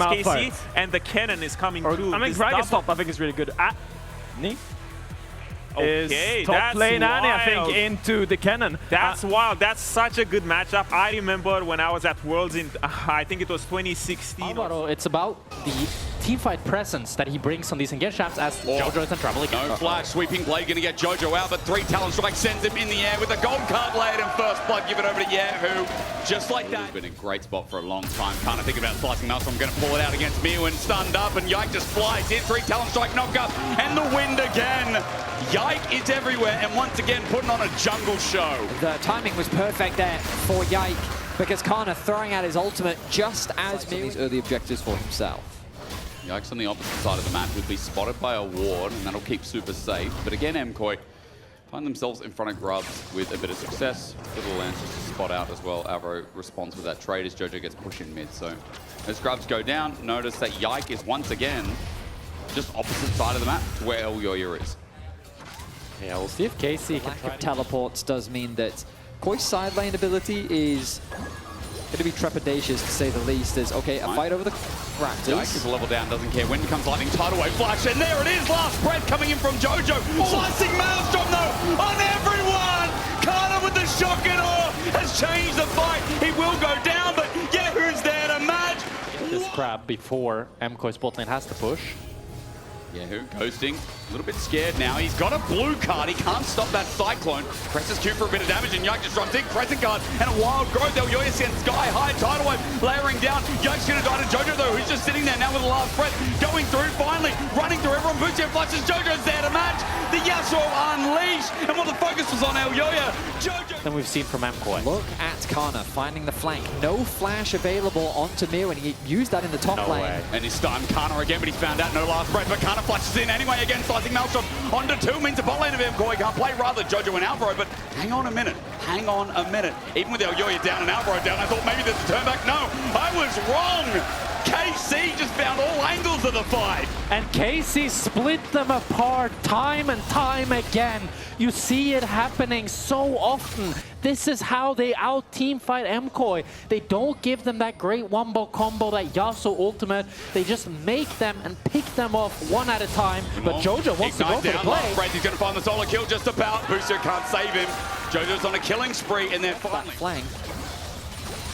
KC, and the cannon is coming through. I mean, Gragas top, I think, is really good. Knee Okay, is top lane, and I think into the cannon. That's wild. That's such a good matchup. I remember when I was at Worlds in, I think it was 2016. Alvaro, it's about the teamfight presence that he brings on these engage traps as Jojo is in trouble again. No flash, sweeping blade gonna get Jojo out, but 3 talent strike sends him in the air with a gold card layered in first blood. Give it over to Yahoo, just like that. It's been a great spot for a long time. Kind of thinking about slicing Maelstrom. I'm gonna pull it out against Mew and stunned up, and Yike just flies in. 3 talent strike knock up, and the wind again. Yike is everywhere, and once again putting on a jungle show. The timing was perfect there for Yike, because Kana throwing out his ultimate just as Mew. These early objectives for himself. Yike's on the opposite side of the map. He'll be spotted by a ward, and that'll keep super safe. But again, MKOI find themselves in front of Grubs with a bit of success. Little Lancers to spot out as well. Alvaro responds with that trade as Jojo gets pushed in mid. So as Grubs go down, notice that Yike is once again just opposite side of the map to where Elyoya is. Yeah, we'll see if KC can Lack of teleports does mean that Koi's side lane ability is going to be trepidatious, to say the least. Is okay, a fight over the Raptors. Yike is a level down, doesn't care. When comes lightning, tidal wave flash, and there it is. Last breath coming in from Jojo. Slicing Maelstrom though on everyone. Kana with the shotgun has changed the fight. He will go down, but yeah, who's there to match? This crab before MKOI's bot lane has to push. Yahoo ghosting, a little bit scared now. He's got a blue card. He can't stop that Cyclone. Presses Q for a bit of damage, and Yike just runs in. Crescent guard and a wild growth. Elyoya sends sky high. Tidal wave layering down. Yike's going to die to Jojo, though, who's just sitting there now with the last breath. Going through, finally, running through everyone. Boots and flushes. Jojo's there to match. The Yasuo unleashed. And while the focus was on Elyoya, Jojo. Then we've seen from MKOI. Look at Kana finding the flank. No flash available onto Mew, and he used that in the top lane. Way. And he's stunned Kana again, but he found out no last breath. But Kana flashes in anyway again, slicing Maelstrom onto 2 means the bot lane of MKOI can't play, rather Jojo and Alvaro, but hang on a minute. Even with Elyoya down and Alvaro down, I thought maybe there's a turn back. No, I was wrong. KC just found all angles of the fight. And KC split them apart time and time again. You see it happening so often. This is how they out-team fight MKOI. They don't give them that great wombo combo, that Yasuo ultimate. They just make them and pick them off one at a time. But Jojo wants to go for the play. Right, he's going to find the solo kill just about. Booster can't save him. Jojo's on a killing spree, and they're finally flank.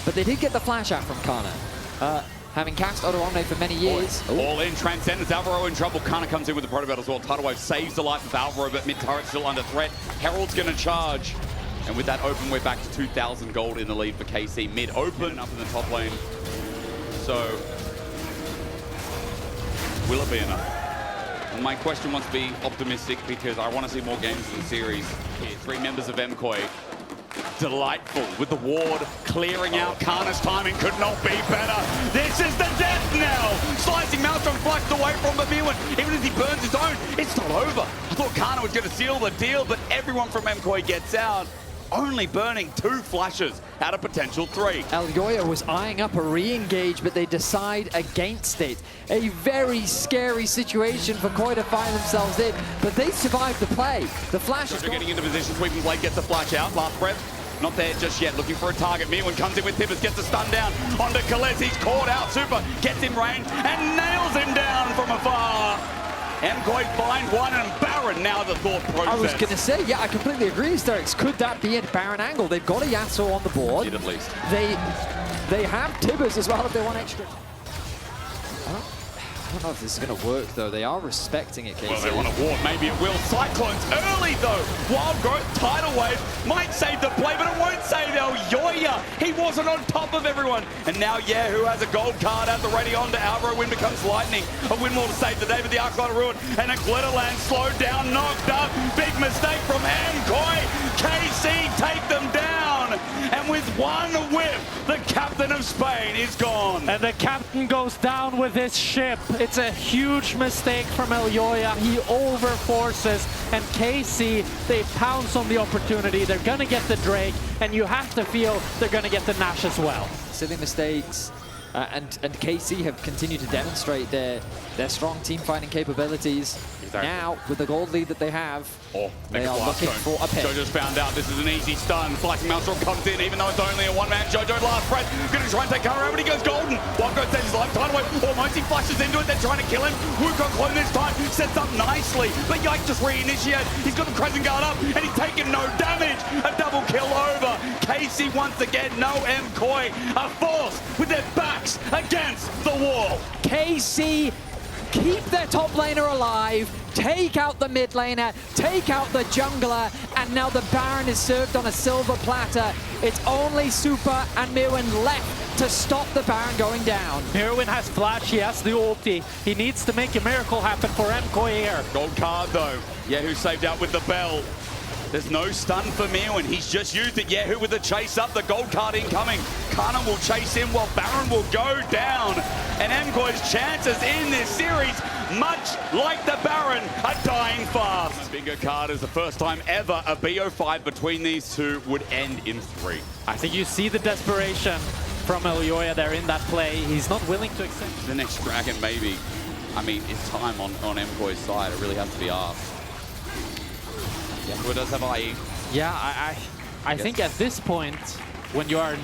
But they did get the flash out from Kana. Having cast Auto Omni for many years. All in, Transcendence, Alvaro in trouble. Kana comes in with the Protobelt as well. Tidal Wave saves the life of Alvaro, but mid-turret still under threat. Herald's going to charge. And with that open, we're back to 2,000 gold in the lead for KC. Mid open up in the top lane. So, will it be enough? My question wants to be optimistic because I want to see more games in the series. Here, 3 members of MKOI. Delightful with the ward clearing out. Kana's timing could not be better. This is the death now. Slicing Maelstrom flushed away from the Mew, even as he burns his own, it's not over. I thought Kana was going to seal the deal, but everyone from MKOI gets out. Only burning 2 flashes out of potential 3. Elyoya was eyeing up a re-engage, but they decide against it. A very scary situation for Koi to find themselves in, but they survived the play. The flash is getting into position. Sweeping blade gets the flash out. Last breath. Not there just yet, looking for a target. Mewan comes in with Tibbers, gets the stun down onto Kalez. He's caught out, Super gets in range and nails him down from afar. MKOI find one, and Baron now the thought process. I was going to say, yeah, I completely agree, Sterix. Could that be a Baron angle? They've got a Yasuo on the board. At least. They have Tibbers as well if they want extra. I don't know if this is going to work, though. They are respecting it, KC. Well, they want to ward. Maybe it will. Cyclones early, though. Wild growth, tidal wave might save the play, but it won't save Elyoya. He wasn't on top of everyone. And now, Yahoo has a gold card at the ready on to Alvaro. Wind becomes lightning. A Windwall to save the day, but the Arclight of Ruin. And a Glitterland slowed down, knocked up. Big mistake from MKOI. KC take them down. And with one whip, the captain of Spain is gone. And the captain goes down with his ship. It's a huge mistake from Elyoya. He overforces, and KC, they pounce on the opportunity. They're gonna get the Drake, and you have to feel they're gonna get the Nash as well. Silly mistakes and KC have continued to demonstrate their strong team fighting capabilities. Exactly. Now, with the gold lead that they have, they are looking for a pick. Jojo's found out this is an easy stun. Slicing Maelstrom comes in, even though it's only a one-man. Jojo last breath, gonna try and take cover out, but he goes golden. Wildcard saves his life, Tidewave almost, he flashes into it, they're trying to kill him. Wukong clone this time, sets up nicely, but Yike just re-initiates. He's got the Crescent Guard up, and he's taking no damage. A double kill over. KC once again, no MKOI, a force with their backs against the wall. KC keep their top laner alive, take out the mid laner, take out the jungler, and now the Baron is served on a silver platter. It's only Super and Mirwin left to stop the Baron going down. Mirwin has flash, he has the ulti. He needs to make a miracle happen for MKOI here. Gold card though. Yehu saved out with the bell. There's no stun for Mirwin. He's just used it. Yehu with the chase up. The gold card incoming. Kana will chase him while Baron will go down. And MKOI's chances in this series, much like the Baron, are dying fast. Bingo card is the first time ever a BO5 between these two would end in 3. I think you see the desperation from Elyoya there in that play. He's not willing to accept. The next dragon, maybe. I mean, it's time on MKOI's side. It really has to be asked. Yeah, who does have IE? Yeah, I think at this point, when you are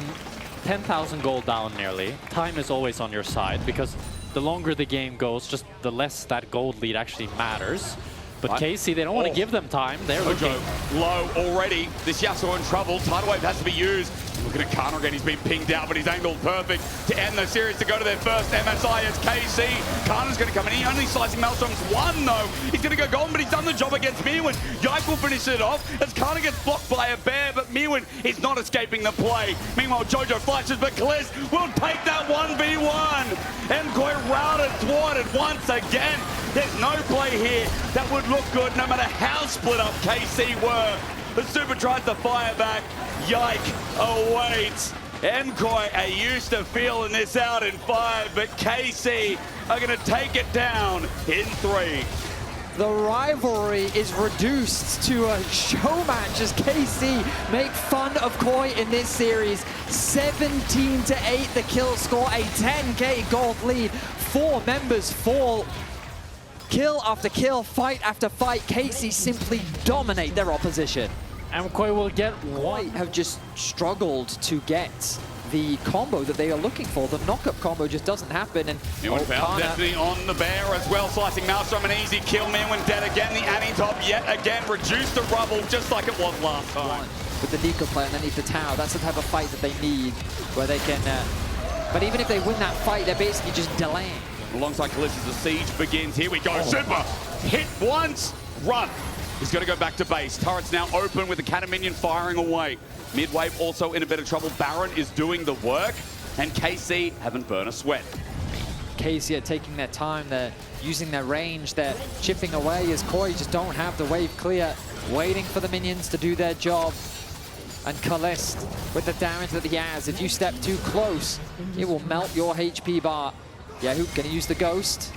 10,000 gold down nearly, time is always on your side, because the longer the game goes, just the less that gold lead actually matters. But KC, they don't want to give them time. They're looking low already. This Yasuo in trouble. Tidal Wave has to be used. Looking at Kana again, he's been pinged out, but he's angled perfect to end the series, to go to their first MSI as KC. Kana's going to come in. He only slicing Maelstrom's one, though. He's going to go golden, but he's done the job against Mirwin. Yike will finish it off as Kana gets blocked by a bear, but Mirwin is not escaping the play. Meanwhile, Jojo flashes, but Kalist will take that 1v1. MKOI routed, thwarted once again. There's no play here that would look good, no matter how split up KC were. The Super tries to fire back. Yike awaits. MKOI are used to feeling this out in 5, but KC are going to take it down in 3. The rivalry is reduced to a show match as KC make fun of KOI in this series. 17-8 the kill score, a 10k gold lead. 4 members fall. Kill after kill, fight after fight, KC simply dominate their opposition. MKOI will get one. Have just struggled to get the combo that they are looking for. The knockup combo just doesn't happen. And Mirwin found Destiny on the bear as well, slicing Maelstrom, an easy kill. Mirwin dead again. The anti-top yet again reduced to rubble, just like it was last time. With the Nico play underneath the tower, that's the type of fight that they need, where they can. But even if they win that fight, they're basically just delaying. Alongside Kalista, the siege begins. Here we go. Super hit once, run. He's going to go back to base. Turret's now open with the cannon minion firing away. Midwave also in a bit of trouble. Baron is doing the work, and KC haven't burned a sweat. KC are taking their time. They're using their range. They're chipping away as KOI just don't have the wave clear, waiting for the minions to do their job. And Kalist, with the damage that he has, if you step too close, it will melt your HP bar. Yehu going to use the ghost,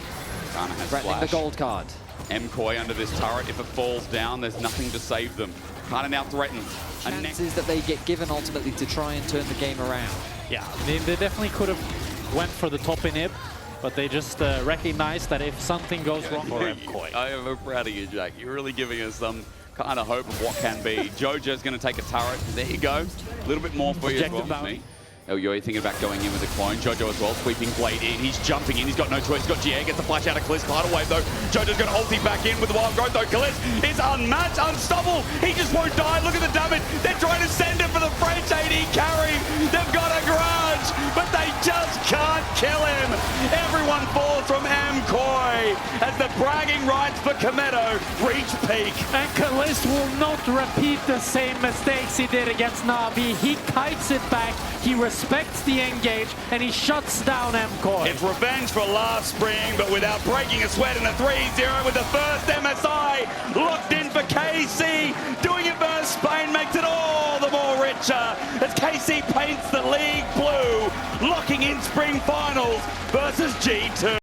threatening the gold card. MKOI under this turret, if it falls down, there's nothing to save them. Kana now threatens. Chances that they get given ultimately to try and turn the game around. Yeah, they definitely could have went for the top inhib, but they just recognized that if something goes wrong for MKOI. I am proud of you, Jack. You're really giving us some kind of hope of what can be. Jojo's going to take a turret. There you go. A little bit more for you as well. Elyoya thinking about going in with a clone. Jojo as well, sweeping blade in. He's jumping in. He's got no choice. He's got GA. Gets the flash out of Kalist. Tidal Wave though. Jojo's going to ulti back in with the wild growth though. Kalist is unmatched, unstoppable. He just won't die. Look at the damage. They're trying to send it for the French AD carry. They've got a grudge, but they just can't kill him. Everyone falls from MKOI as the bragging rights for Komedo reach peak. And Kalist will not repeat the same mistakes he did against Na'Vi. He kites it back. He respects the engage, and he shuts down MKOI. It's revenge for last spring, but without breaking a sweat in a 3-0 with the first MSI locked in for KC. Doing it versus Spain makes it all the more richer as KC paints the league blue, locking in spring finals versus G2.